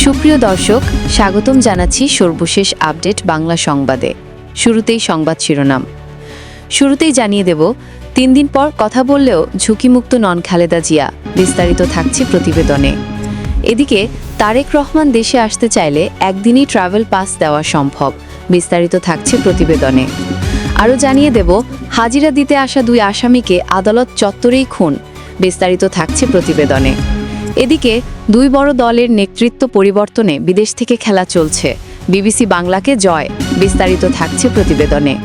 সুপ্রিয় দর্শক, স্বাগতম জানাচ্ছি সর্বশেষ আপডেট বাংলা সংবাদে। শুরুতেই সংবাদ শিরোনাম। শুরুতেই জানিয়ে দেব, 3 দিন পর কথা বললেও ঝুঁকিমুক্ত নন খালেদা জিয়া। বিস্তারিত থাকছে প্রতিবেদনে। এদিকে তারেক রহমান দেশে আসতে চাইলে একদিনই ট্রাভেল পাস দেওয়া সম্ভব। বিস্তারিত থাকছে প্রতিবেদনে। আরও জানিয়ে দেব, হাজিরা দিতে আসা 2 আসামিকে আদালত চত্বরেই খুন। বিস্তারিত থাকছে প্রতিবেদনে। এদিকে 2 বড় দলের নেতৃত্ব পরিবর্তনে বিদেশ থেকে খেলা চলছে। বিবিসি বাংলাকে জয়। বিস্তারিত থাকছে প্রতিবেদনে।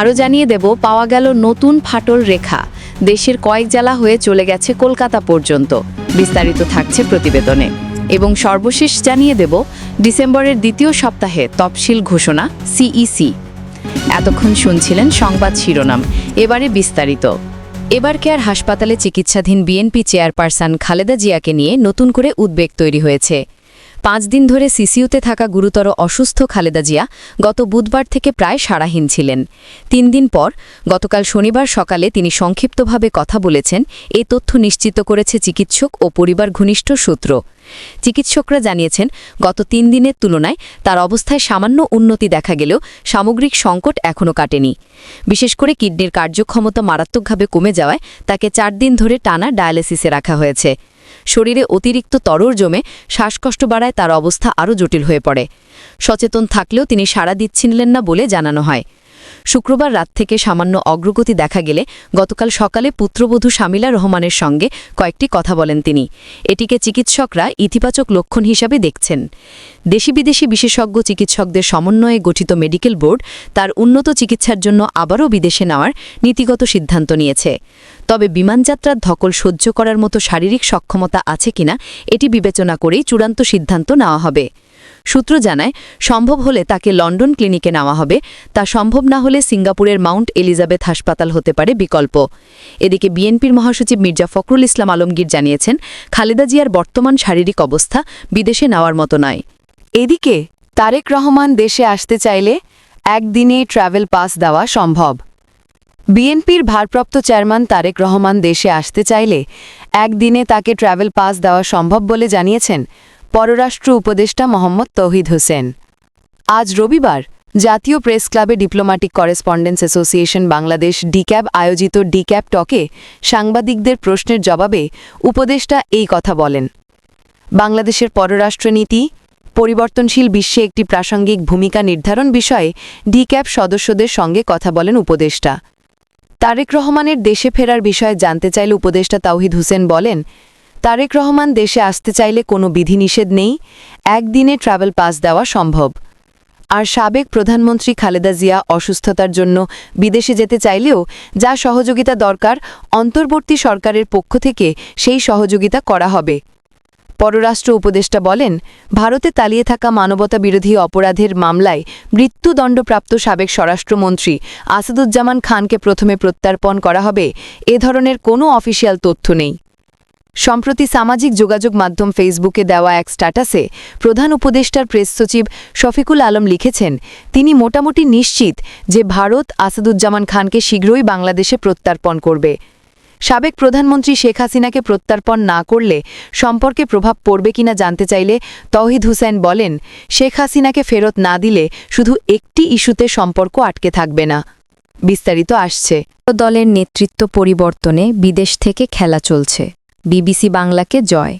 আরও জানিয়ে দেব, পাওয়া গেল নতুন ফাটল রেখা। দেশের কয়েক জেলা হয়ে চলে গেছে কলকাতা পর্যন্ত। বিস্তারিত থাকছে প্রতিবেদনে। এবং সর্বশেষ জানিয়ে দেব, ডিসেম্বরের দ্বিতীয় সপ্তাহে তফসিল ঘোষণা সিইসি। এতক্ষণ শুনছিলেন সংবাদ শিরোনাম, এবারে বিস্তারিত। এবার কেয়ার হাসপাতালে চিকিৎসাধীন বিএনপি চেয়ারপারসন খালেদা জিয়াকে নিয়ে নতুন করে উদ্বেগ তৈরি হয়েছে। 5 দিন ধরে সিসিইউতে থাকা গুরুতর অসুস্থ খালেদা জিয়া গত বুধবার থেকে প্রায় সাড়াহীন ছিলেন। 3 দিন পর গতকাল শনিবার সকালে তিনি সংক্ষিপ্তভাবে কথা বলেছেন। এই তথ্য নিশ্চিত করেছে চিকিৎসক ও পরিবার ঘনিষ্ঠ সূত্র। চিকিৎসকরা জানিয়েছেন, গত 3 দিনের তুলনায় তার অবস্থায় সামান্য উন্নতি দেখা গেলেও সামগ্রিক সংকট এখনও কাটেনি। বিশেষ করে কিডনির কার্যক্ষমতা মারাত্মকভাবে কমে যাওয়ায় তাকে 4 দিন ধরে টানা ডায়ালিসিসে রাখা হয়েছে। শরীরে অতিরিক্ত তরল জমে শ্বাসকষ্ট বাড়ায় তার অবস্থা আরও জটিল হয়ে পড়ে। সচেতন থাকলেও তিনি সাড়া দিচ্ছিলেন না বলে জানানো হয়। শুক্রবার রাত থেকে সামান্য অগ্রগতি দেখা গেলে গতকাল সকালে পুত্রবধূ শামিলা রহমানের সঙ্গে কয়েকটি কথা বলেন তিনি। এটিকে চিকিৎসকরা ইতিবাচক লক্ষণ হিসাবে দেখছেন। দেশি বিদেশি বিশেষজ্ঞ চিকিৎসকদের সমন্বয়ে গঠিত মেডিকেল বোর্ড তার উন্নত চিকিৎসার জন্য আবারও বিদেশে নেওয়ার নীতিগত সিদ্ধান্ত নিয়েছে। তবে বিমানযাত্রার ধকল সহ্য করার মতো শারীরিক সক্ষমতা আছে কিনা এটি বিবেচনা করেই চূড়ান্ত সিদ্ধান্ত নেওয়া হবে। সূত্র জানায়, সম্ভব হলে তাকে লন্ডন ক্লিনিকে নেওয়া হবে। তা সম্ভব না হলে সিঙ্গাপুরের মাউন্ট এলিজাবেথ হাসপাতাল হতে পারে বিকল্প। এদিকে বিএনপির মহাসচিব মির্জা ফখরুল ইসলাম আলমগীর জানিয়েছেন, খালেদা জিয়ার বর্তমান শারীরিক অবস্থা বিদেশে নেওয়ার মতো নয়। এদিকে তারেক রহমান দেশে আসতে চাইলে একদিনেই ট্রাভেল পাস দেওয়া সম্ভব। বিএনপির ভারপ্রাপ্ত চেয়ারম্যান তারেক রহমান দেশে আসতে চাইলে একদিনে তাকে ট্রাভেল পাস দেওয়া সম্ভব বলে জানিয়েছেন পররাষ্ট্র উপদেষ্টা মোহাম্মদ তৌহিদ হোসেন। আজ রবিবার জাতীয় প্রেস ক্লাবে diplomatic correspondence association Bangladesh DCAB আয়োজিত ডিক্যাব টকে সাংবাদিকদের প্রশ্নের জবাবে উপদেষ্টা এই কথা বলেন। বাংলাদেশের পররাষ্ট্রনীতি পরিবর্তনশীল বিশ্বে একটি প্রাসঙ্গিক ভূমিকা নির্ধারণ বিষয়ে ডিক্যাব সদস্যদের সঙ্গে কথা বলেন উপদেষ্টা। তারেক রহমানের দেশে ফেরার বিষয়ে জানতে চাইলে উপদেষ্টা তৌহিদ হোসেন বলেন, তারেক রহমান দেশে আসতে চাইলে কোনো বিধিনিষেধ নেই, একদিনে ট্রাভেল পাস দেওয়া সম্ভব। আর সাবেক প্রধানমন্ত্রী খালেদা জিয়া অসুস্থতার জন্য বিদেশে যেতে চাইলেও যা সহযোগিতা দরকার অন্তর্বর্তী সরকারের পক্ষ থেকে সেই সহযোগিতা করা হবে। পররাষ্ট্র উপদেষ্টা বলেন, ভারতে তালিয়ে থাকা মানবতাবিরোধী অপরাধের মামলায় মৃত্যুদণ্ডপ্রাপ্ত সাবেক স্বরাষ্ট্রমন্ত্রী আসাদুজ্জামান খানকে প্রথমে প্রত্যর্পণ করা হবে, এ ধরনের কোনো অফিসিয়াল তথ্য নেই। সম্প্রতি সামাজিক যোগাযোগ মাধ্যম ফেসবুকে দেওয়া এক স্ট্যাটাসে প্রধান উপদেষ্টার প্রেস সচিব শফিকুল আলম লিখেছেন, তিনি মোটামুটি নিশ্চিত যে ভারত আসাদুজ্জামান খানকে শীঘ্রই বাংলাদেশে প্রত্যর্পণ করবে। সাবেক প্রধানমন্ত্রী শেখ হাসিনাকে প্রত্যর্পণ না করলে সম্পর্কে প্রভাব পড়বে কিনা জানতে চাইলে তৌহিদ হোসেন বলেন, শেখ হাসিনাকে ফেরত না দিলে শুধু একটি ইস্যুতে সম্পর্ক আটকে থাকবে না। বিস্তারিত আসছে। দলের নেতৃত্ব পরিবর্তনে বিদেশ থেকে খেলা চলছে। বিবিসি বাংলাকে জয়।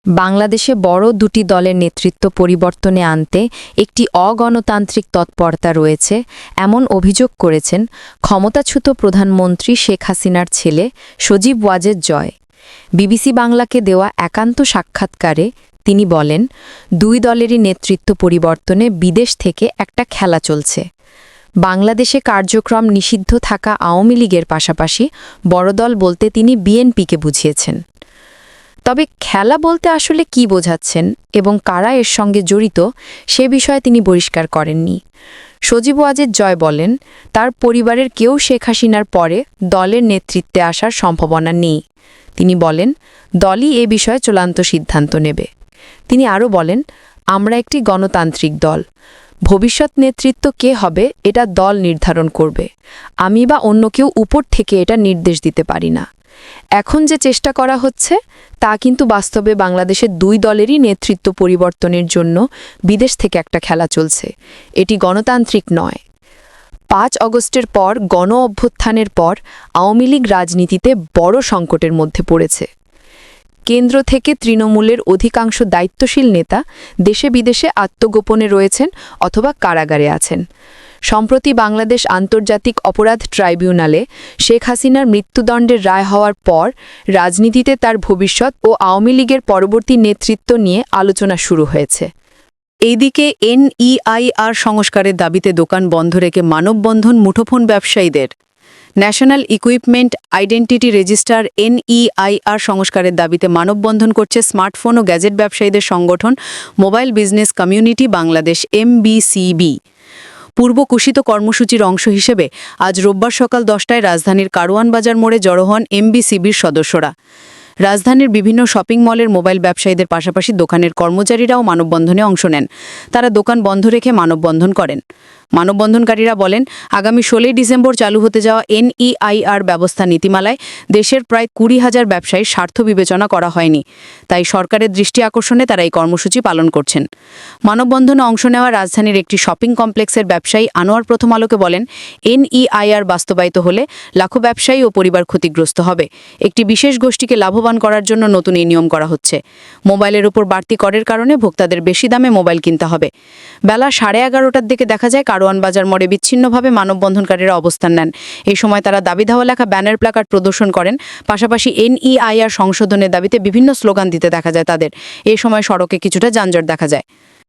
বাংলাদেশে বড় 2টি দলের নেতৃত্ব পরিবর্তনে আনতে একটি অগণতান্ত্রিক তৎপরতা রয়েছে, এমন অভিযোগ করেছেন ক্ষমতাচ্যুত প্রধানমন্ত্রী শেখ হাসিনার ছেলে সজীব ওয়াজেদ জয়। বিবিসি বাংলাকে দেওয়া একান্ত সাক্ষাৎকারে তিনি বলেন, 2 দলেরই নেতৃত্ব পরিবর্তনে বিদেশ থেকে একটা খেলা চলছে। বাংলাদেশে কার্যক্রম নিষিদ্ধ থাকা আওয়ামী লীগের পাশাপাশি বড় দল বলতে তিনি বিএনপিকে বুঝিয়েছেন। তবে খেলা বলতে আসলে কি বোঝাচ্ছেন এবং কারা এর সঙ্গে জড়িত সে বিষয়ে তিনি পরিষ্কার করেননি। সজীব ওয়াজেদ জয় বলেন, তার পরিবারের কেউ শেখ হাসিনার পরে দলের নেতৃত্বে আসার সম্ভাবনা নেই। তিনি বলেন, দলই এ বিষয়ে চূড়ান্ত সিদ্ধান্ত নেবে। তিনি আরও বলেন, আমরা একটি গণতান্ত্রিক দল। ভবিষ্যৎ নেতৃত্ব কে হবে এটা দল নির্ধারণ করবে। আমি বা অন্য কেউ উপর থেকে এটা নির্দেশ দিতে পারি না। এখন যে চেষ্টা করা হচ্ছে তা কিন্তু বাস্তবে বাংলাদেশের দুই দলেরই নেতৃত্ব পরিবর্তনের জন্য বিদেশ থেকে একটা খেলা চলছে। এটি গণতান্ত্রিক নয়। ৫ আগস্টের পর গণ অভ্যুত্থানের পর আওয়ামী লীগ রাজনীতিতে বড় সংকটের মধ্যে পড়েছে। কেন্দ্র থেকে তৃণমূলের অধিকাংশ দায়িত্বশীল নেতা দেশে বিদেশে আত্মগোপনে রয়েছেন অথবা কারাগারে আছেন। সম্প্রতি বাংলাদেশ আন্তর্জাতিক অপরাধ ট্রাইব্যুনালে শেখ হাসিনার মৃত্যুদণ্ডের রায় হওয়ার পর রাজনীতিতে তার ভবিষ্যৎ ও আওয়ামী লীগের পরবর্তী নেতৃত্ব নিয়ে আলোচনা শুরু হয়েছে। এইদিকে NEIR সংস্কারের দাবিতে দোকান বন্ধ রেখে মানববন্ধন মুঠোফোন ব্যবসায়ীদের। National equipment identity register NEIR সংস্কারের দাবিতে মানববন্ধন করছে স্মার্টফোন ও গ্যাজেট ব্যবসায়ীদের সংগঠন mobile business community Bangladesh MBCB। পূর্ব ঘোষিত কর্মসূচির অংশ হিসেবে আজ রোববার সকাল 10টায় রাজধানীর কারওয়ান বাজার মোড়ে জড়ো হন MBCBর সদস্যরা। রাজধানীর বিভিন্ন শপিং মলের মোবাইল ব্যবসায়ীদের পাশাপাশি দোকানের কর্মচারীরাও মানববন্ধনে অংশ নেন। তারা দোকান বন্ধ রেখে মানববন্ধন করেন। মানববন্ধনকারীরা বলেন, আগামী 16 ডিসেম্বর চালু হতে যাওয়া NEIR ব্যবস্থা নীতিমালায় দেশের প্রায় 20,000 ব্যবসায়ীর স্বার্থ বিবেচনা করা হয়নি। তাই সরকারের দৃষ্টি আকর্ষণে তারা এই কর্মসূচি পালন করছেন। মানববন্ধনে অংশ নেওয়া রাজধানীর একটি শপিং কমপ্লেক্সের ব্যবসায়ী আনোয়ার প্রথম আলোকে বলেন, NEIR বাস্তবায়িত হলে লাখো ব্যবসায়ী ও পরিবার ক্ষতিগ্রস্ত হবে। একটি বিশেষ গোষ্ঠীকে লাভবান করার জন্য নতুন এই নিয়ম করা হচ্ছে। মোবাইলের উপর বাড়তি করের কারণে ভোক্তাদের বেশি দামে মোবাইল কিনতে হবে। বেলা 11:30টার দিকে দেখা যায় কারওয়ান বাজার মোড়ে বিচ্ছিন্নভাবে মানববন্ধনকারীরা অবস্থান নেন। এই সময় তারা দাবি ধাওয়া লেখা ব্যানার প্ল্যাকার্ড প্রদর্শন করেন। পাশাপাশি NEIR সংশোধনের দাবিতে বিভিন্ন স্লোগান দিতে দেখা যায় তাদের। এই সময় সড়কে কিছুটা যানজট দেখা যায়।